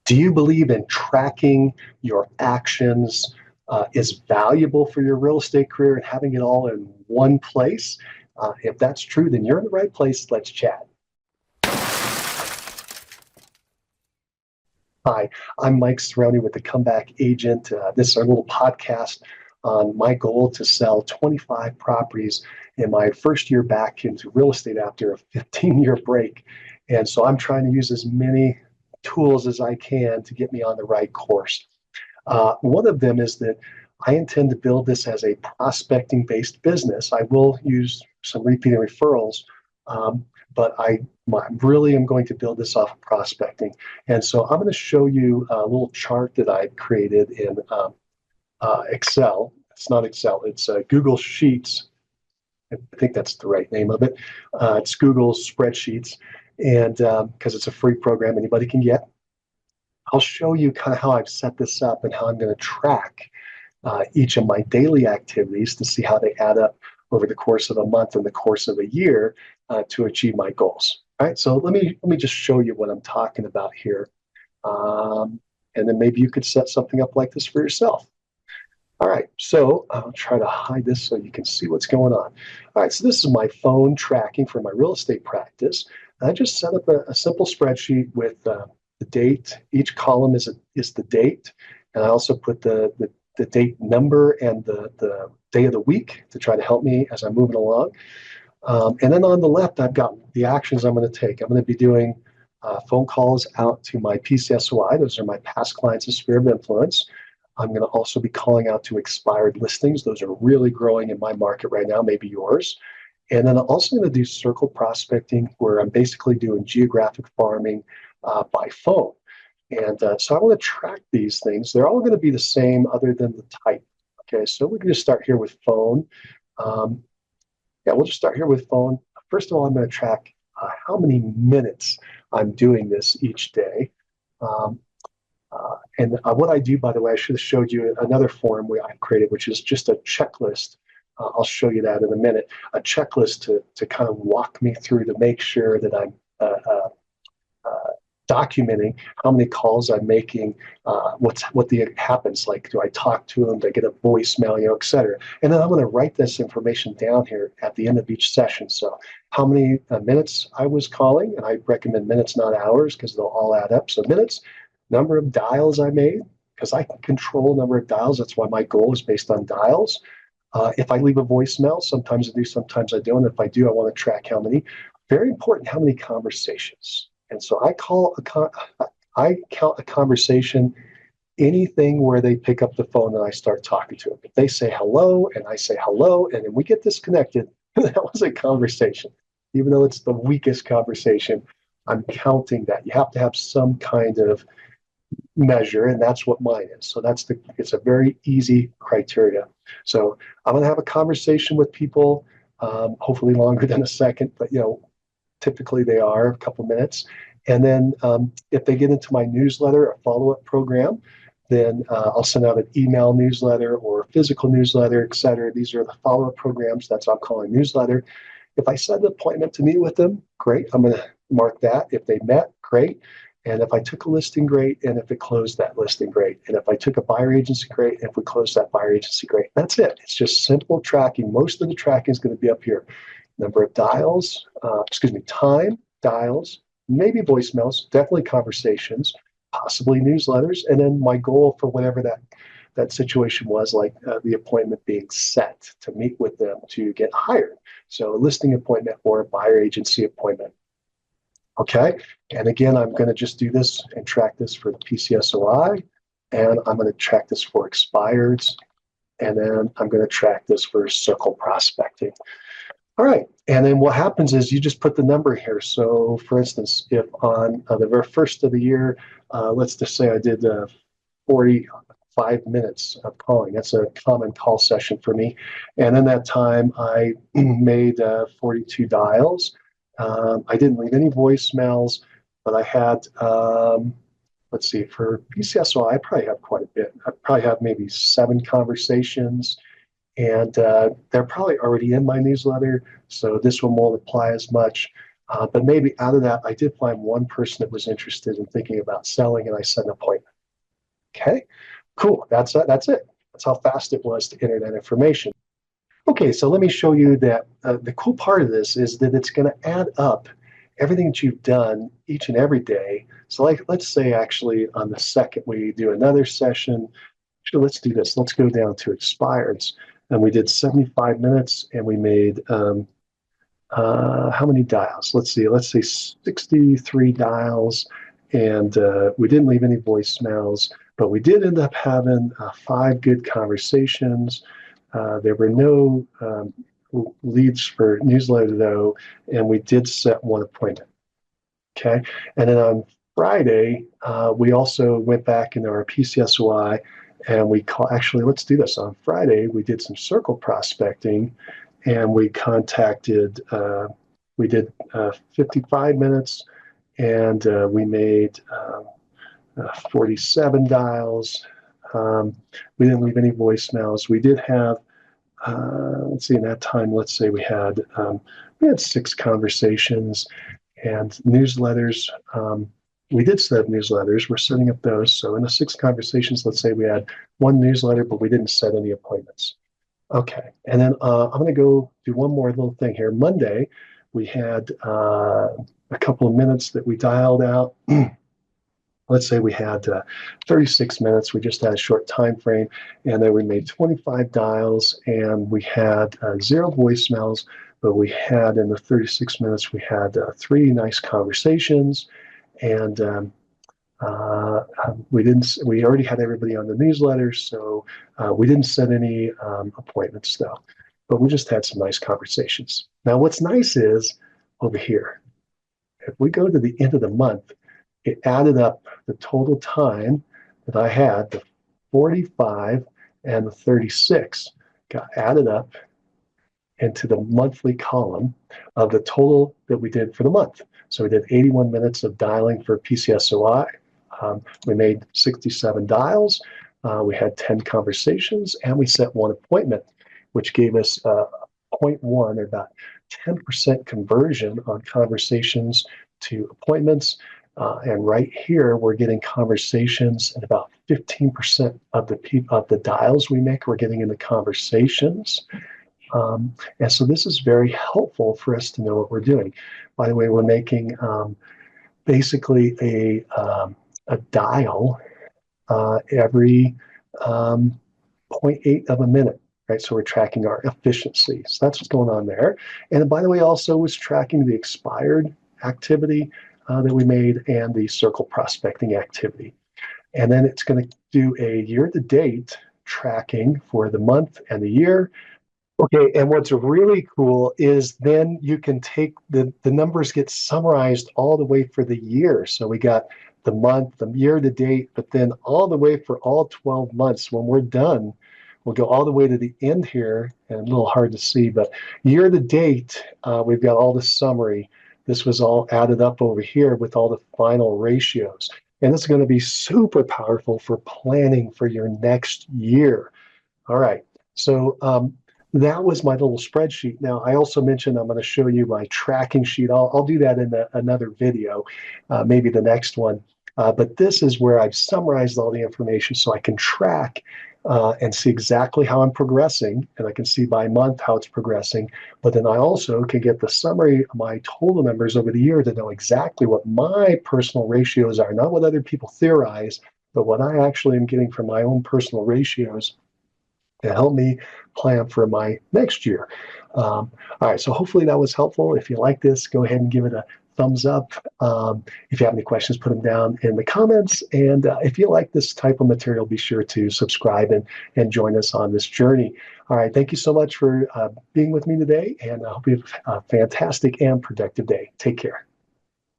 Do you believe in tracking your actions is valuable for your real estate career and having it all in one place? If that's true, then you're in the right place. Let's chat. Hi, I'm Mike Cerrone with the Comeback Agent. This is our little podcast on my goal to sell 25 properties in my first year back into real estate after a 15-year break. And so I'm trying to use as many tools as I can to get me on the right course. One of them is that I intend to build this as a prospecting-based business. I will use some repeating referrals, but I really am going to build this off of prospecting. And so I'm going to show you a little chart that I created in Excel. It's not Excel, it's Google Sheets. I think that's the right name of it. It's Google Spreadsheets, and because it's a free program anybody can get. I'll show you kind of how I've set this up and how I'm going to track each of my daily activities to see how they add up over the course of a month and the course of a year to achieve my goals. All right, so let me just show you what I'm talking about here. And then maybe you could set something up like this for yourself. All right, so I'll try to hide this so you can see what's going on. All right, so this is my phone tracking for my real estate practice. I just set up a simple spreadsheet with the date. Each column is the date, and I also put the date number and the day of the week to try to help me as I'm moving along. And then on the left, I've got the actions I'm going to take. I'm going to be doing phone calls out to my PCSOI. Those are my past clients of Sphere of Influence. I'm going to also be calling out to expired listings. Those are really growing in my market right now, maybe yours. And then I'm also going to do circle prospecting, where I'm basically doing geographic farming by phone. And so I want to track these things. They're all going to be the same other than the type. Okay, so we're going to start here with phone. We'll just start here with phone. First of all, I'm going to track how many minutes I'm doing this each day. And what I do, by the way, I should have showed you another form I've created, which is just a checklist. I'll show you that in a minute. A checklist to kind of walk me through to make sure that I'm documenting how many calls I'm making, what happens, like do I talk to them, do I get a voicemail, et cetera. And then I'm going to write this information down here at the end of each session. So how many minutes I was calling, and I recommend minutes, not hours, because they'll all add up. So minutes, number of dials I made, because I can control the number of dials. That's why my goal is based on dials. If I leave a voicemail, sometimes I do, sometimes I don't. If I do, I want to track how many. Very important, how many conversations. And so I count a conversation anything where they pick up the phone and I start talking to them. If they say hello and I say hello and then we get disconnected, that was a conversation. Even though it's the weakest conversation, I'm counting that. You have to have some kind of measure, and that's what mine is. So it's a very easy criteria. So I'm going to have a conversation with people, hopefully longer than a second, but typically they are a couple minutes. And then if they get into my newsletter, a follow-up program, then I'll send out an email newsletter or a physical newsletter, et cetera. These are the follow-up programs. That's what I'm calling newsletter. If I set an appointment to meet with them, great. I'm going to mark that. If they met, great. And if I took a listing, great. And if it closed that listing, great. And if I took a buyer agency, great. And if we closed that buyer agency, great. That's it. It's just simple tracking. Most of the tracking is going to be up here. Number of dials, time, dials, maybe voicemails, definitely conversations, possibly newsletters, and then my goal for whatever that situation was, like the appointment being set to meet with them to get hired. So a listing appointment or a buyer agency appointment. Okay, and again, I'm going to just do this and track this for the PCSOI, and I'm going to track this for expireds, and then I'm going to track this for circle prospecting. All right, and then what happens is you just put the number here. So for instance, if on the very first of the year, let's just say I did 45 minutes of calling. That's a common call session for me. And in that time, I made 42 dials. I didn't leave any voicemails, but I had, let's see, for PCSO, I probably have quite a bit. I probably have maybe 7 conversations, and they're probably already in my newsletter, so this will multiply as much. But maybe out of that, I did find one person that was interested in thinking about selling, and I set an appointment. Okay, cool. That's it. That's how fast it was to enter that information. Okay, so let me show you that the cool part of this is that it's going to add up everything that you've done each and every day. So like, let's say actually on the second we do another session. Actually, let's do this. Let's go down to expireds. And we did 75 minutes and we made, how many dials? Let's say 63 dials. And we didn't leave any voicemails, but we did end up having 5 good conversations. There were no leads for newsletter though, and we did set one appointment. Okay, and then on Friday, we also went back into our PCSOI and actually, let's do this. On Friday, we did some circle prospecting and we contacted, we did 55 minutes and we made 47 dials. We didn't leave any voicemails. We did have, let's see, in that time, let's say we had 6 conversations and newsletters. We did set up newsletters. We're setting up those. So in the 6 conversations, let's say we had 1 newsletter, but we didn't set any appointments. Okay, and then I'm going to go do one more little thing here. Monday, we had a couple of minutes that we dialed out. Let's say we had 36 minutes. We just had a short time frame, and then we made 25 dials, and we had 0 voicemails. But we had in the 36 minutes, we had 3 nice conversations, and we already had everybody on the newsletter, so we didn't set any appointments though. But we just had some nice conversations. Now, what's nice is over here, if we go to the end of the month, it added up the total time that I had, the 45 and the 36 got added up into the monthly column of the total that we did for the month. So we did 81 minutes of dialing for PCSOI. We made 67 dials. We had 10 conversations, and we set 1 appointment, which gave us 0.1, or about 10% conversion on conversations to appointments. And right here, we're getting conversations, and about 15% of the dials we make, we're getting into conversations. And so this is very helpful for us to know what we're doing. By the way, we're making basically a dial every 0.8 of a minute, right? So we're tracking our efficiency. So that's what's going on there. And by the way, also was tracking the expired activity that we made and the circle prospecting activity. And then it's going to do a year-to-date tracking for the month and the year. Okay, and what's really cool is then you can take the numbers get summarized all the way for the year. So we got the month, the year to date, but then all the way for all 12 months. When we're done, we'll go all the way to the end here, and a little hard to see, but year to date, we've got all the summary. This was all added up over here with all the final ratios. And this is going to be super powerful for planning for your next year. All right, so that was my little spreadsheet. Now, I also mentioned I'm going to show you my tracking sheet. I'll do that in another video, maybe the next one. But this is where I've summarized all the information so I can track and see exactly how I'm progressing. And I can see by month how it's progressing. But then I also can get the summary of my total numbers over the year to know exactly what my personal ratios are, not what other people theorize, but what I actually am getting from my own personal ratios to help me plan for my next year. All right, so hopefully that was helpful. If you like this, go ahead and give it a thumbs up. If you have any questions, put them down in the comments. And if you like this type of material, be sure to subscribe and join us on this journey. All right, thank you so much for being with me today, and I hope you have a fantastic and productive day. Take care.